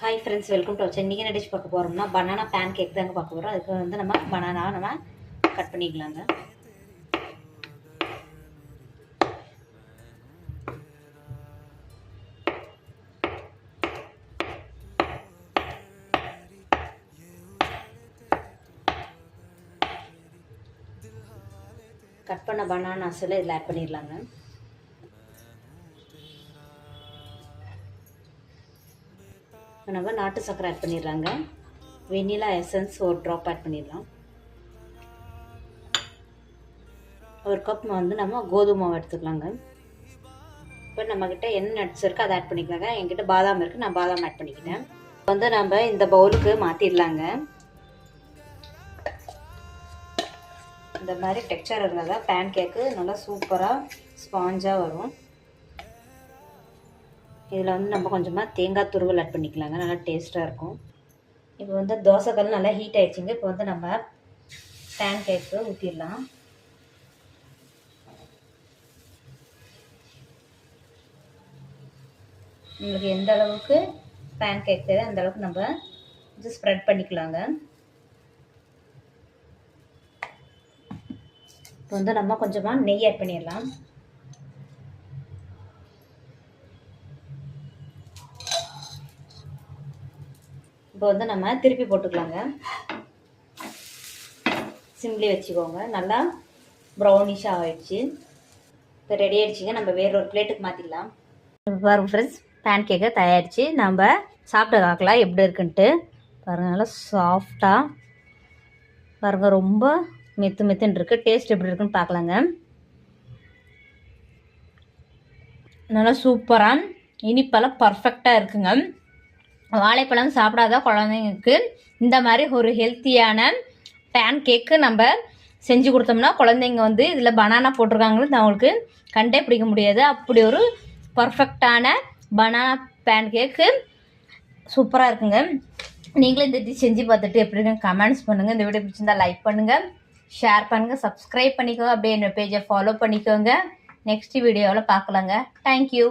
Hi friends, welcome to வச்சு. இன்றைக்கி என்ன டிஷ் பார்க்க போகிறோம்னா பனானா பேன் கேக் தாங்க பார்க்க போகிறோம். அதுக்கு வந்து நம்ம பனானா கட் பண்ணிக்கலாங்க. கட் பண்ண பனானாஸில் இதில் ஆட் பண்ணிடலாங்க. நம்ம நாட்டு சக்கரை ஆட் பண்ணிடலாங்க. வெனிலா எசன்ஸ் ஒரு ட்ராப் ஆட் பண்ணிடலாம். ஒரு கப் வந்து நம்ம கோதுமை மாவு எடுத்துக்கலாங்க. இப்போ நம்மக்கிட்ட என்ன நட்ஸ் இருக்குது அதை ஆட் பண்ணிக்கலாங்க. என்கிட்ட பாதாம் இருக்குது, நான் பாதாம் ஆட் பண்ணிக்கிட்டேன். வந்து நம்ம இந்த பவுலுக்கு மாற்றிடலாங்க. இந்த மாதிரி டெக்ஸ்சர் இருந்தால் தான் பேன் கேக்கு நல்லா சூப்பராக ஸ்பாஞ்சாக வரும். இதில் வந்து நம்ம கொஞ்சமாக தேங்காய் துருவல் ஆட் பண்ணிக்கலாங்க, நல்லா டேஸ்ட்டாக இருக்கும். இப்போ வந்து தோசைக்கல் நல்லா ஹீட் ஆகிடுச்சிங்க. இப்போ வந்து நம்ம பேன் கேக்கு ஊற்றிடலாம். உங்களுக்கு எந்த அளவுக்கு பேன் கேக் தேவை அந்த அளவுக்கு நம்ம இது ஸ்ப்ரெட் பண்ணிக்கலாங்க. இப்போ வந்து நம்ம கொஞ்சமாக நெய் ஆட் பண்ணிடலாம். இப்போ வந்து நம்ம திருப்பி போட்டுக்கலாங்க. சிம்லி வச்சுக்கோங்க. நல்லா ப்ரௌனிஷாக ஆகிடுச்சு. இப்போ ரெடி ஆகிடுச்சிங்க. நம்ம வேற ஒரு பிளேட்டுக்கு மாற்றிடலாம். பாருங்க ஃப்ரெண்ட்ஸ், பேன் கேக்கை தயாரிச்சு நம்ம சாப்பிட்டு பார்க்கலாம் எப்படி இருக்குன்ட்டு. பாருங்கள், நல்லா சாஃப்டாக பாருங்கள், ரொம்ப மெத்துன்னு இருக்குது. டேஸ்ட் எப்படி இருக்குன்னு பார்க்கலாங்க. நல்லா சூப்பராக இனிப்பெல்லாம் பர்ஃபெக்டாக இருக்குங்க. வாழைப்பழம் சாப்பிடாத குழந்தைங்களுக்கு இந்த மாதிரி ஒரு ஹெல்த்தியான பேன் கேக்கு நம்ம செஞ்சு கொடுத்தோம்னா குழந்தைங்க வந்து இதில் பனானா போட்டிருக்காங்கன்னு அவங்களுக்கு கண்டே பிடிக்க முடியாது. அப்படி ஒரு பர்ஃபெக்டான பனானா பேன் கேக்கு சூப்பராக இருக்குங்க. நீங்களும் இந்த டிஷ் செஞ்சு பார்த்துட்டு எப்படி இருக்குன்னு கமெண்ட்ஸ் பண்ணுங்கள். இந்த வீடியோ பிடிச்சிருந்தா லைக் பண்ணுங்கள், ஷேர் பண்ணுங்கள், சப்ஸ்கிரைப் பண்ணிக்கோங்க. அப்படியே என்னோட பேஜை ஃபாலோ பண்ணிக்கோங்க. நெக்ஸ்ட் வீடியோவில் பார்க்கலாங்க. தேங்க்யூ.